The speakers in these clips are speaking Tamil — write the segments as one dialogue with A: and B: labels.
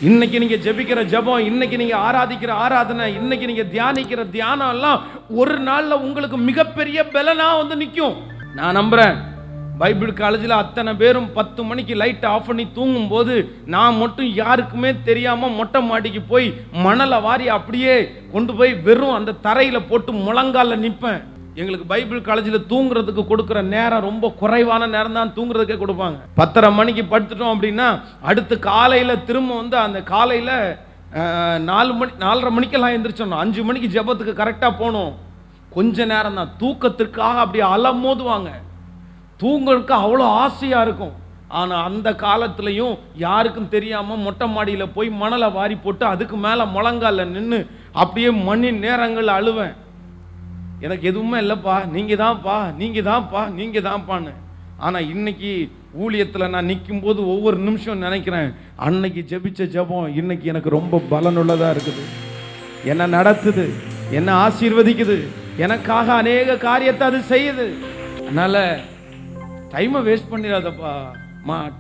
A: இன்னைக்கு நீங்க ஜெபிக்கிற ஜெபம், இன்னைக்கு நீங்க ஆராதிக்கிற ஆராதனை, இன்னைக்கு நீங்க தியானிக்கிற தியானம் எல்லாம் ஒரு நாள்ல உங்களுக்கு மிகப்பெரிய பலனா வந்து நிற்கும். நான் நம்புறேன். பைபிள் காலேஜில் அத்தனை பேரும் 10 மணிக்கு லைட் ஆஃப் பண்ணி தூங்கும் போது நான் மட்டும் யாருக்குமே தெரியாம மொட்டை மாடிக்கு போய் மணலை வாரி அப்படியே கொண்டு போய் வெறும் அந்த தரையில போட்டு முழங்கால நிற்பேன். எங்களுக்கு பைபிள் காலேஜில் தூங்குறதுக்கு கொடுக்குற நேரம் ரொம்ப குறைவான நேரம் தான் தூங்குறதுக்கே கொடுப்பாங்க. 10:30 மணிக்கு படுத்துட்டோம் அப்படின்னா அடுத்து காலையில் திரும்ப வந்து அந்த காலையில் 4 மணி 4:30 மணிக்கெல்லாம் எழுந்திரிச்சோம். 5 மணிக்கு ஜெபத்துக்கு கரெக்டாக போகணும். கொஞ்ச நேரம் தான் தூக்கத்திற்காக அப்படியே அலமோதுவாங்க. தூங்குறதுக்கு அவ்வளோ ஆசையாக இருக்கும். ஆனால் அந்த காலத்துலையும் யாருக்கும் தெரியாமல் மொட்டை மாடியில் போய் மணலை வாரி போட்டு அதுக்கு மேலே முழங்கால நின்று அப்படியே மணி நேரங்கள் அழுவேன். எனக்கு எதுவுமே இல்லைப்பா, நீங்கள் தான்ப்பா, நீங்கள் தான்ப்பா, நீங்கள் தான்ப்பான்னு. ஆனால் இன்னைக்கு ஊழியத்தில் நான் நிற்கும் போது ஒவ்வொரு நிமிஷம் நினைக்கிறேன், அன்னைக்கு ஜெபிச்ச ஜெபம் இன்னைக்கு எனக்கு ரொம்ப பலனுள்ளதாக இருக்குது. என்னை நடத்துது, என்னை ஆசீர்வதிக்குது, எனக்காக அநேக காரியத்தை அது செய்யுது. அதனால டைமை வேஸ்ட் பண்ணிடாதப்பா,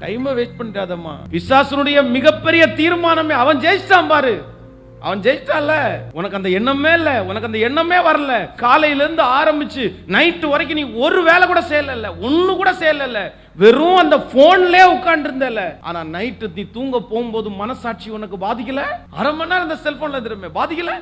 A: டைமை வேஸ்ட் பண்ணிடாதம்மா. பிசாசனுடைய மிகப்பெரிய தீர்மானமே அவன் ஜெயிச்சிட்டான் பாரு. அவன் ஜெயிச்சான்ல, உனக்கு அந்த எண்ணமே இல்லை, உனக்கு அந்த எண்ணமே வரல. காலையிலேருந்து ஆரம்பிச்சு நைட்டு வரைக்கும் நீ ஒரு வேலை கூட செய்யல, ஒன்று கூட செய்யல, வெறும் அந்த போன்லயே உட்கார்ந்து இருந்தல. ஆனா நைட்டு நீ தூங்க போகும்போது மனசாட்சி உனக்கு பாதிக்கல? 1/2 மணி நேரம் இந்த செல்போன்ல திரும்ப பாதிக்கல?